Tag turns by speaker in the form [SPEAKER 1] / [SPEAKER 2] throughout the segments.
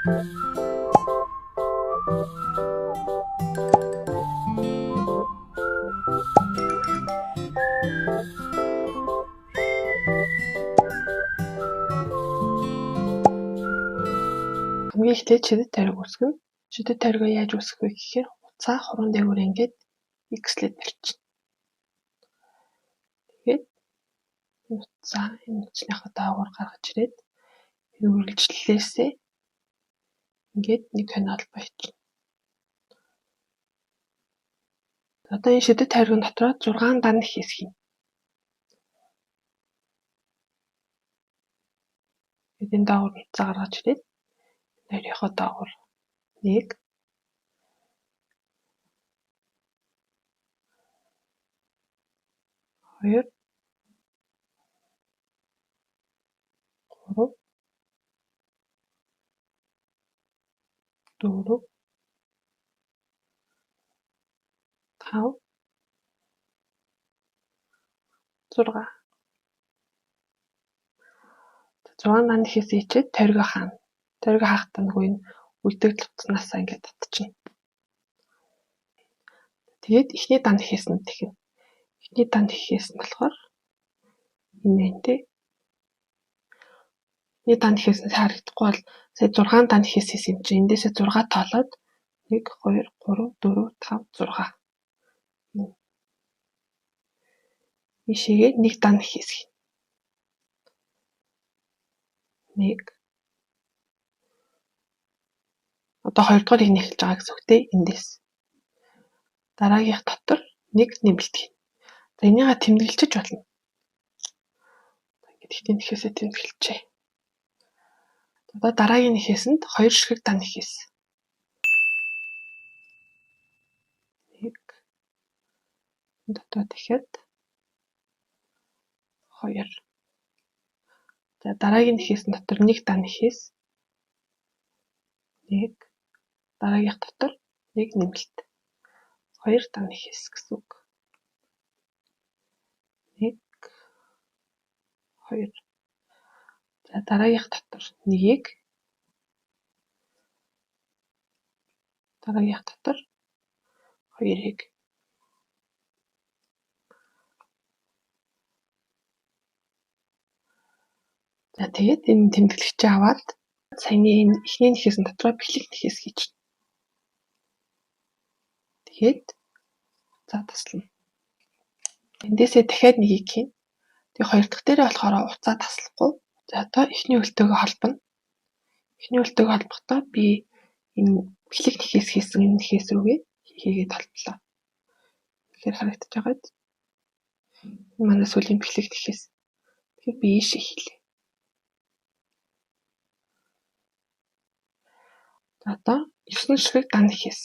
[SPEAKER 1] Хамгийн эхлээд шидэт тойрог үүсгэн. Шидэт тойрогоо яаж үүсгэх вэ гэхээр хуцаа хуруунд дээгүүр ингээд x-лээд барьчихна. Тэгээд хуцаа энэ хүчнийхээ доогуур гаргаж ирээд үргэлжлэлээсээ ингээд нэг канал баяжна. Одоо энэ шидэт тойрогын дотроо 6 дан их хэсэг юм. Тэгээд энэ доогуур хуцаа гаргаж ирээд нэрийнхөө доогуур 1 2 3 4 5 6 дан ихээс ичээд тойрогоо хаана. Тойрогоо хаахтаа нөгөө энэ үлдэгдэл утаснаас ингээд татчихна. Тэгээд эхний дан ихээс нь тэгэхээр эхний дан ихээс нь болохоор энэ энтэй. Эхний дан ихээс нь харагдахгүй бол сая 6 дан ихээс юм чинь эндээсээ 6 тоолоод 1 2 3 4 5 6. Ишээгээ нэг дан их хэсэг. 1 одоо 2 дугаар нэг эхэлж байгаа гэсэн үг те эндээс. Дараагийнх дотор нэг нэмэлт. За энийгээ тэмдэглэж болно. Ингээд ихний нэхээсээ тэмдэглэжээ. Одоо дараагийн нэхээсэнд 2 ширхэг дан нэхээс. 1 дотоо дахиад 2. За дараагийн нэхээс дотор нэг дан нэхээс 1 дараагийнх дотор нэг нэмэлт. 2 дан нэхээс гэсэн үг. 1 2. За дараагийнх дотор 1-ийг дараагийнх дотор 2-ыг. За тэгээд энэ тэмдэглэгчээ аваад саяны энэ эхний нэхээс дотроо бэхлэх нэхээс хийчихнэ. Тэгээд за таслана. Эндээсээ дахиад нэгийг хийн. Тэгээ хоёр дахь дээрээ болохоор уцаа таслахгүй. За одоо эхний өлтөөгөө холбоно. Эхний өлтөөгөө холбохдоо би энэ бэхлэх нэхээс хийсэн энэ нэхээс рүүгээ хийгээд холтлоо. Тэгэхээр харагдаж байгаа биз? Манай сүүлийн бэхлэх нэхээс. Тэгэхээр би ийшээ хийлээ. За одоо 9 ширхэг дан нэхээс.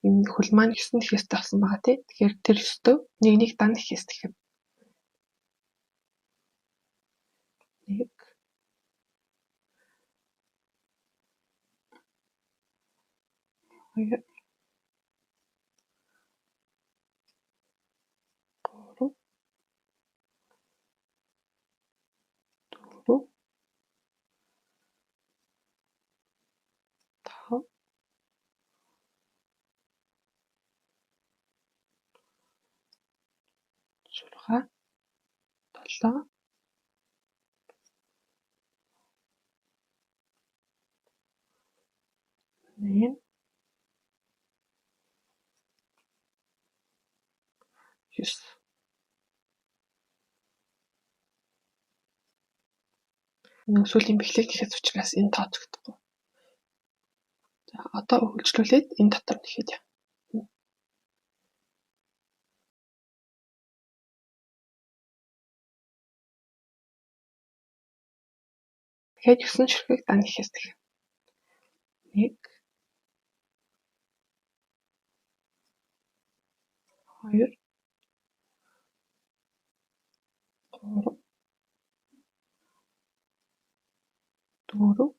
[SPEAKER 1] Энэ хөл маань 9 нэхээс тавсан байгаа тий. Тэгэхээр тэр 9-төө нэг дан нэхээс тэгэхээр 1 2 3 4 5 6 7 8 9. Нэг сүүлийн бэхлэх нэхээс учраас энэ тооцогдохгүй. За одоо үргэлжлүүлээд энэ дотор нэхэд яа. Тэгэхээр 9 ширхэг дан нэхээс тэгэхээр 1 2 3 4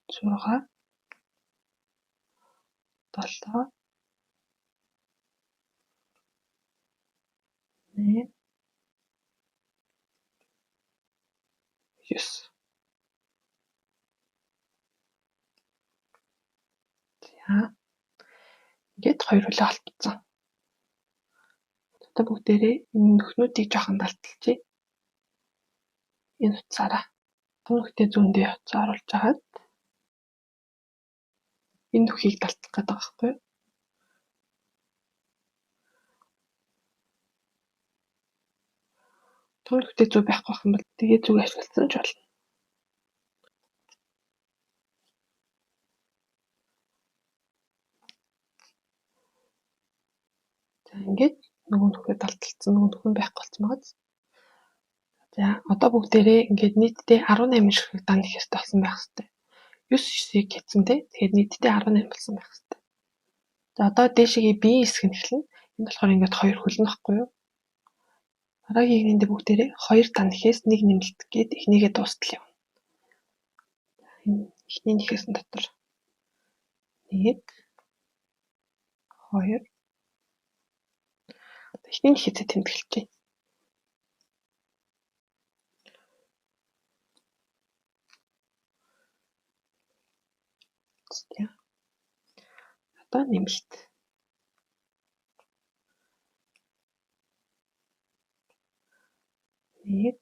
[SPEAKER 1] 5 6 7 8, 9. За. Ингээд хоёр хөлөө холбоцсон. Одоо бүгдээрээ энэ нүхнүүдийг жоохон далталчээ. Энэ утсаараа том нүхтэй зүүндээ утсаа оруулж хагаад энэ нүхийг далтлах гэдэг байхгүй юу? Том нүхтэй зүү байхгүй юм бол тэгээ зүг ашигласан ч болно. За ингээд нөгөө нүхээ далталцсан, нөгөө нүхэн байхгүй болсон байгаа. За одоо бүгдээрээ ингээд нийтдээ 18 ширхэг дан их ёстой болсон байх хэрэгтэй. 9-9-ийг хийцэнтэй. Тэгэхээр нийтдээ 18 болсон байх хэрэгтэй. За одоо дээшээгээ биеийн хэсэг нь эхэлнэ. Энэ болохоор ингээд хоёр хөлн баггүй юу? Дараагийн игнэндээ бүгдээрээ 2 дан ихээс 1 нэмэлт гээд эхнийгээ дуустал явна. Энэ эхний нэхээс нь дотор 1, 2. Эхний нэхээсээ тэмдэглэж байна. Одоо нэмэлт. 1,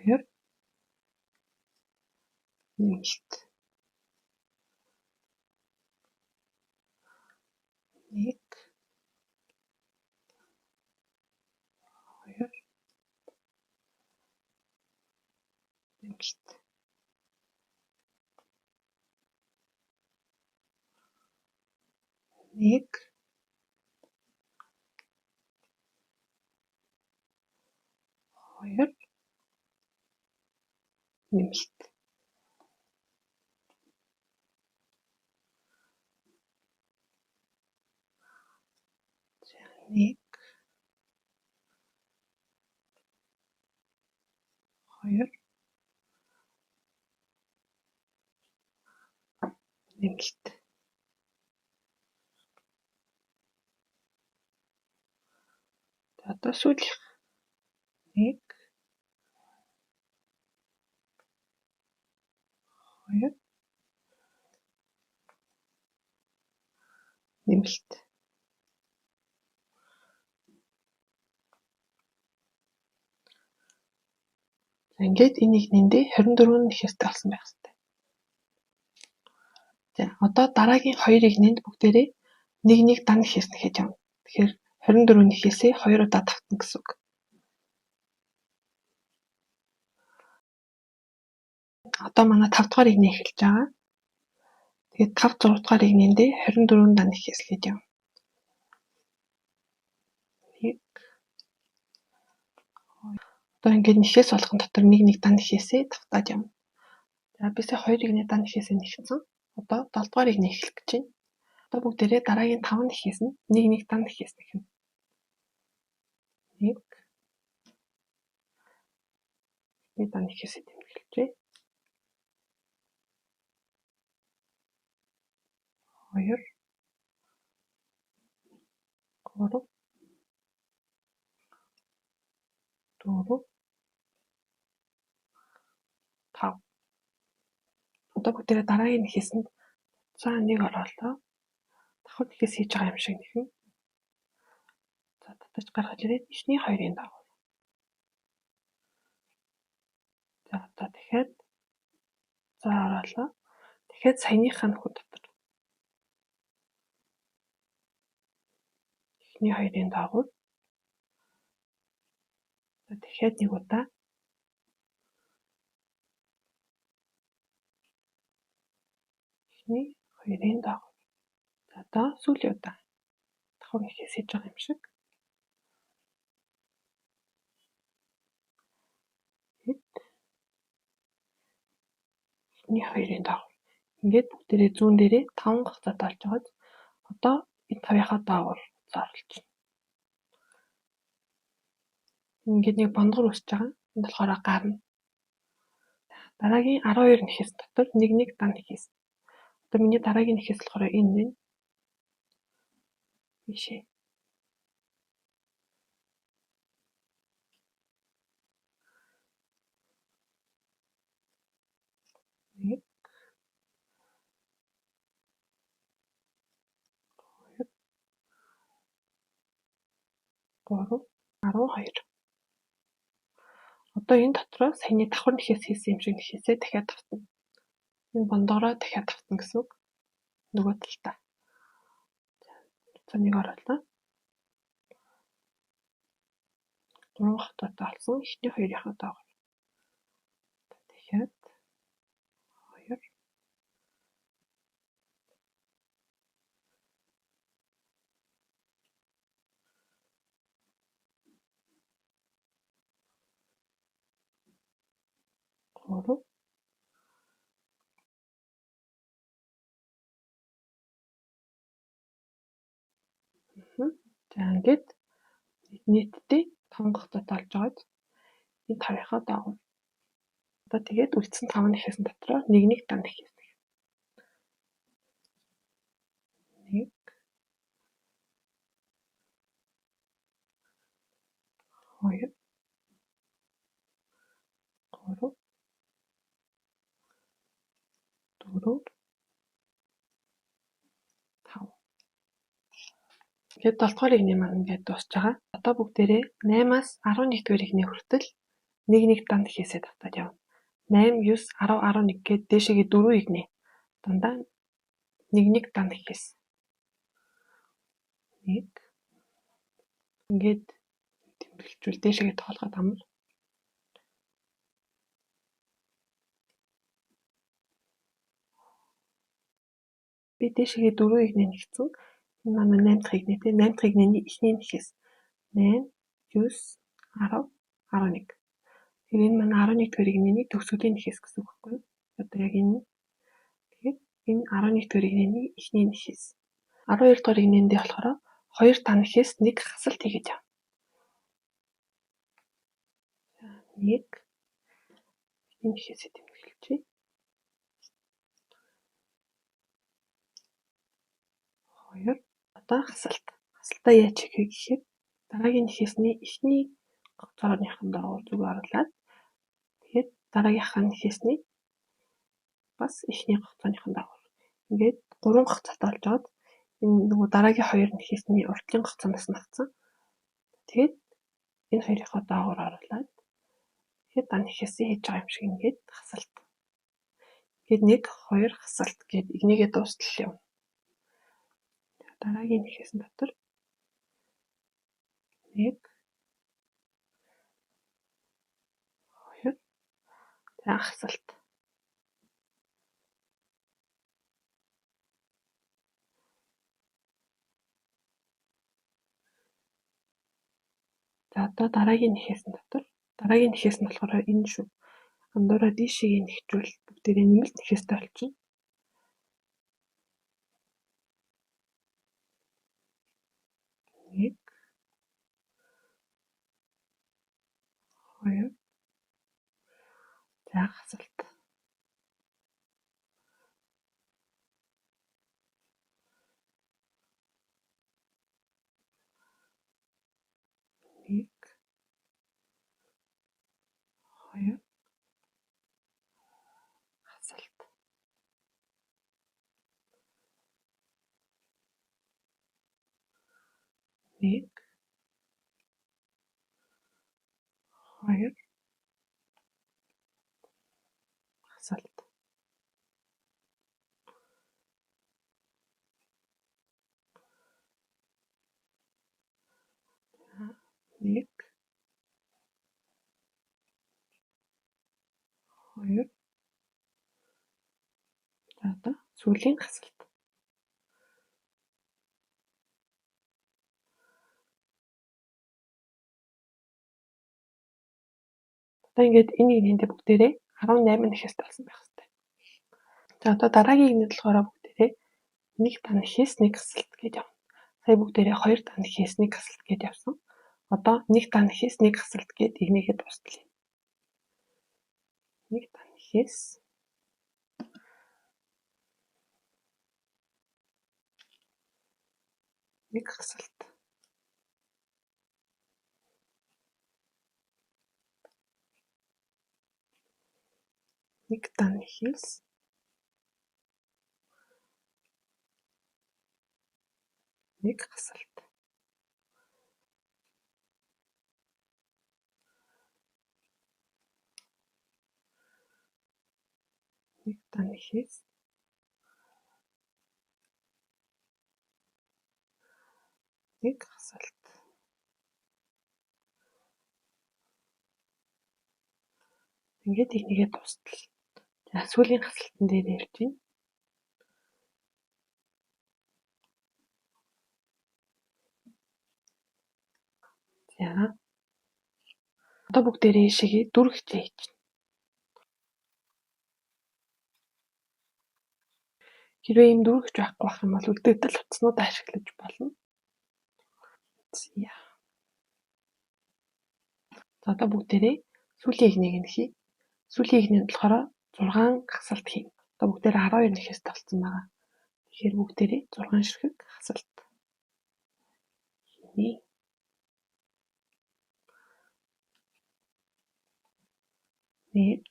[SPEAKER 1] 2. Нэмэлт. 1, 2. Нэмэлт. 1, 2. Нэмэлт. За 1, 2. Нэмэлт. Одоо сүүлийнх 1, 2. Нэмэлт. За ингээд энэ игнэндээ 24 нэхээстэй болсон байх хэрэгтэй. За одоо дараагийн хоёр игнэнд бүгдээрээ 1 дан нэхээс нэхэж явна. Тэгэхээр 24 нэхээсээ 2 удаа давтна гэсэн үг. Одоо манай 5 дугаар игнээ эхэлж байгаа. Тэгээд 5 6 дугаар игнэндээ 24 дан нэхээс эхлэж явна. 1. Одоо ингээд нэхээс болгон дотор 1 дан нэхээсээ давтаад явна. За бисээ 2 игнээ дан нэхээсээ нэхсэн. Одоо 7 дугаар игнээ эхлэх гэж байна. Одоо бүгдээрээ дараагийн 5 нэхээс нь 1 дан нэхээс нэхнэ. 1. дан нэхээсээ тэмдэглэжээ. 2, 3, 4, 5. Одоо бүгдээрээ дараагийн нэхээс нь цаа 1 оруулаа. Давхар нэхээс хийж байгаа юм шиг нэхнэ. За татаж гаргаж ирээд ишний 2-ын дагуу. За одоо дахиад цаа оруулаа. Дахиад саяныхаа нөхөд дотор. Эхний 2-ын дагуу. За дахиад 1 удаа. Эхний 2-ын дагуу. За одоо сүүлийн удаа. Давхар нэхээс хийж байгаа юм шиг. Эхний 2-ын дагуу. Ингээд бүгдээрээ зүүн дээрээ 5 гацаад олж байгааз одоо энэ 5-ийнхаа доогуур зоорлж байна. Ингээд нэг бондгор үсэж байгаа. Энэ болохоор гарна. Дараагийн 12 нэхээс дотор 1 дан нэхээс. Одоо миний дараагийн нэхээс болохоор энэ байна. Бишээ. Нэг, хоёр, гурав, 12. Одоо энэ дотроо саяны давхар нэхээс хийсэн юм шиг нэхээсээ дахиад давтна. Энэ бондоороо дахиад давтна гэсэн үг. Нөгөө талдаа. Цааныг оруулаа. 3 хотоотой болсон. Эхний хоёрынхаа доогоор. Дахиад 2, 3. За ингээд нийтдээ 5 хотоотой болж байгаад энэ 5-ынхаа доогоор. Одоо тэгээд үлдсэн 5 нэхээс дотроо нэг дан нэхээс. 1, 2, 3, 4, 5. Тэгээд 7 дугаар игний маань ингээд дуусж байгаа. Одоо бүгдээрээ 8-аас 11 дугаар игний хүртэл нэг дан нэхээсээ давтаад явна. 8, 9, 10, 11 гээд дээшээгээ 4 игний дандаа нэг дан нэхээс. Нэг ингээд тэмдэглэжүүл дээшээгээ тоолоход амар. Би дээшээгээ 4 игний нэгцэн. Энэ манай 8 дахь игний те 8 дахь игний эхний нэхээс 8, 9, 10, 11. Тэгэхээр энэ манай 11 дахь игний төгсгөлийн нэхээс гэсэн үг байхгүй юу? Одоо яг энэ. Тэгэхээр энэ 11 дахь игний эхний нэхээс. 12 дахь игнийндээ болохоор 2 дан нэхээс нэг хасалт хийгээд явна. 1 эхний нэхээсээ тэмдэглэжье. 2 одоо хасалт. Хасалтаа яаж хийх вэ гэхээр дараагийн нэхээсний эхний гоцорооныхон доогуур зүгээр оруулаад тэгээд дараагийнхаа нэхээсний бас эхний гоцооныхон доогуур. Ингээд 3 гоцоотой болж байгаад энэ нөгөө дараагийн 2 нэхээсний уртлын гоцооноос навцсан. Тэгээд энэ хоёрынхоо доогуур оруулаад тэгээд дан нэхээсээ хийж байгаа юм шиг ингээд хасалт. Тэгээд 1, 2 хасалт гээд игнийгээ дуустал юм. Дараагийн нэхээс дотор 1, 2 хасалт. За одоо дараагийн нэхээс дотор дараагийн нэхээс нь болохоор энэ шүү. Андуураа дийшээ нэхжүүл бүгдээрээ нэмэлт нэхээстэй болчихно. 1, 2 за хасалт. 1, 2 хасалт. 1, 2 хасалт. 1, 2 за одоо сүүлийн хасалт. Одоо ингээд энэ игнийдээ бүгдээрээ 18 нэхээс талсан байх хэрэгтэй. За одоо дараагийн игнийд болохоор бүгдээрээ 1 дан нэхээс 1 хасалт гэж явна. Сая бүгдээрээ 2 дан нэхээс 1 хасалт гэж явсан. Одоо 1 дан нэхээс 1 хасалт гээд игнийгээ дуустал. 1 дан нэхээс 1 Нэг хасалт. Нэг дан хийс. Нэг хасалт. Нэг дан хийс. Нэг хасалт. Ингээд нэгнийгээ дуустал. За сүүлийн хасалтан дээр явж байна. За. Одоо бүгдээрээ шигээ дөрөв хичээ хийж байна. Хэрвээ ийм дөрөв хичээ байхгүй байх юм бол үлдээдэл утаснуудаа ашиглаж болно. За одоо бүгдээрээ сүүлийн игнийг нь хий. Сүүлийн игний нь болохоор 6 хасалт хий. Одоо бүгдээрээ 12 нэхээс толцсон байгаа. Тэгэхээр бүгдээрээ 6 ширхэг хасалт хийнэ. Нэг.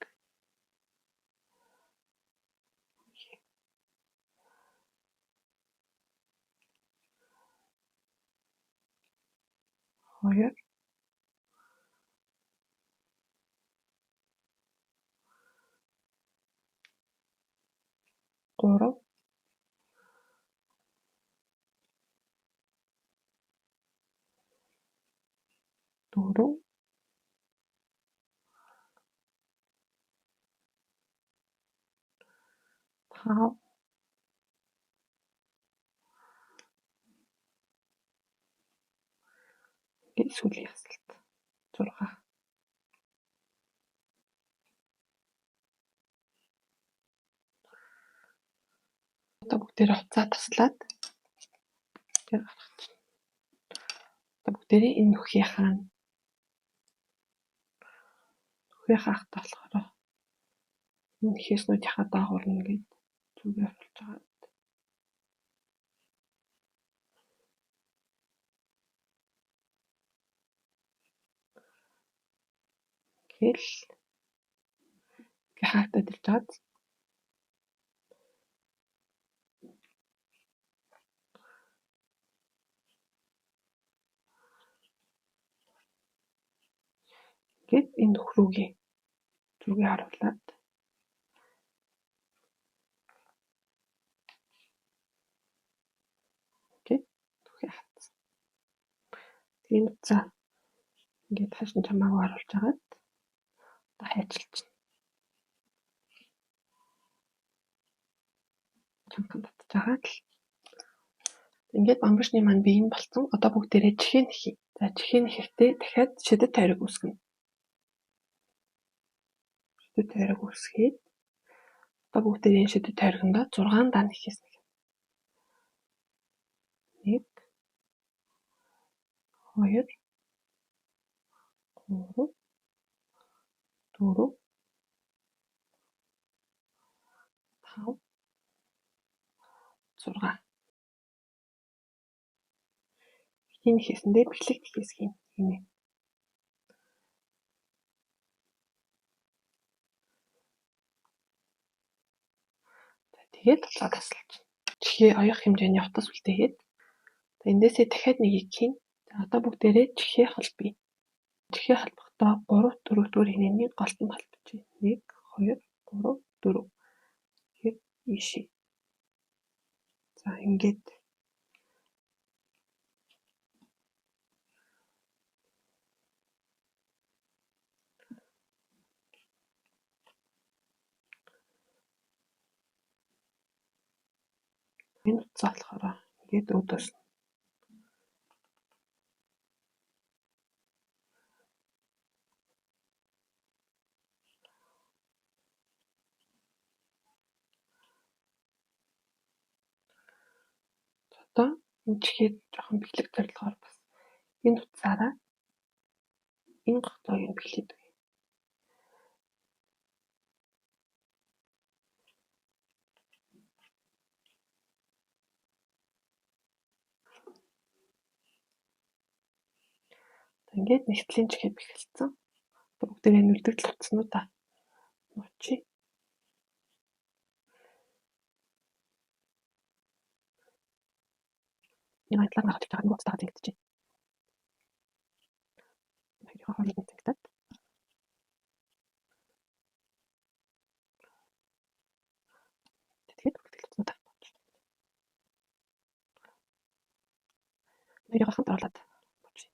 [SPEAKER 1] Хоёр. Гурав. Дөрөв. Тав. Сүүлийн хасалт 6. Одоо бүгдээрээ хуцаа таслаад тэр гаргаж. Одоо бүгдээрээ энэ нүхий хаана. Нүхий хаахтаа болохоор энэ хийснүүдийнхаа даагуур нь ингээд зүгээр оруулж байгаа. Гэл хаагдаад ирж байгаа. Гэт энэ нөхрүүгээ зүгээ харуулад гэт нүхий хатсан. Тэгээд за ингээд хашин чамаагүй харуулж агаад одоо хайчилж байна. Чамхан татж агаад л ингээд бамбашны маань биеийн болцсон. Одоо бүгдээрээ чихээ нэхий. За чихээ нэхэхдээ дахиад шидэт тойрог үүсгэнэ. Шидэт тойрог үүсгээд одоо бүгдээрээ энэ шидэт тойрогондоо 6 дан нэхээс нэг. 1 2 3 4 5 6. Энэ хийсэндээ бэлэг хийс хийнэ. Тэгээд туцаа таслаж. Чихээ оёох хэмжээний утас үлдээгээд эндээсээ дахиад нэгийг хийн. За одоо бүгдээрээ чихээ холбъё. Чихээ холбохдоо 3 4-р хийнэний голтон холбож байна. 1 2 3 4. Тэгэхээр ийшээ. За ингээд энэ утсаа болохоор ингээд өөдөөс одоо энэ чихээ жоохон бэлэг зорилгоор бас энэ утсаараа энэ гоцоог нь бэлээд өгье. Ингээд нэгтлийн чихээ бэхэлсэн. Бүгдээрээ нүлдэгдэл утсан уу та? Нуучи. Яа талаар гарч байгаа нэг утастаа зэнгдэж байна. Хоёрын хооронд зэнгдээд. Тэгээд бүгдэл утсан уу та? Хоёрын хамт оруулаад нуучи.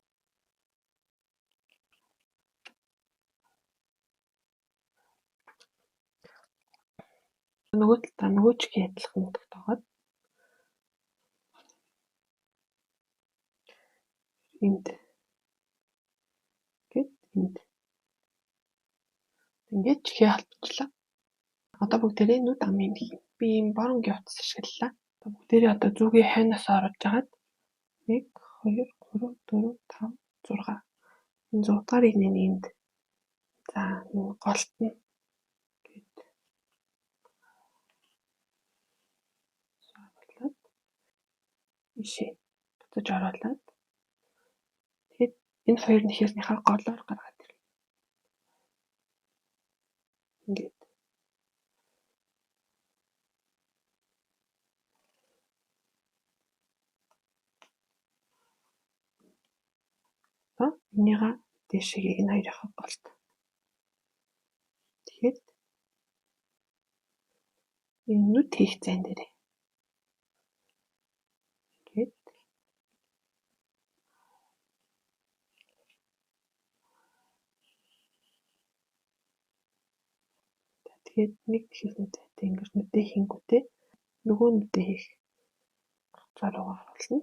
[SPEAKER 1] Нөгөө талаа нөгөө чихээ адилхан тогтоогоод энд гээд энд ингээд чихээ холбочлаа. Одоо бүгдээрээ нүд амын би ийм боронгийн утас ашиглалаа. Бүгдээрээ одоо зүгийн хойноос оруулж агаад 1 2 3 4 5 6 энэ 6 дахь игнэний энд за энэ голт нь гээд оруулаад ишээ буцаж оруулаад тэгээд энэ хоёр нэхэрснийхаа голоор гаргаад ирнэ. Ингээд энийгээ дэшегийг энэ хоёрын голт. Тэгээд энэ нүд хийх зайн дээрээ ингээд тэгээд нэг хийхний зайтай ингээд нүдээ хийнгүүтээ нөгөө нүдээ хийх гацаа руу оруулна.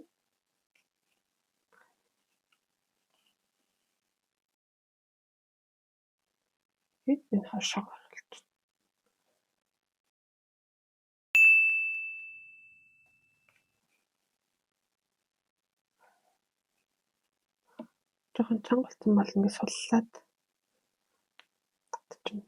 [SPEAKER 1] Тэгээд энэ хашааг оруулж. Жохон чанга болсон бол ингээд суллаад татчихна.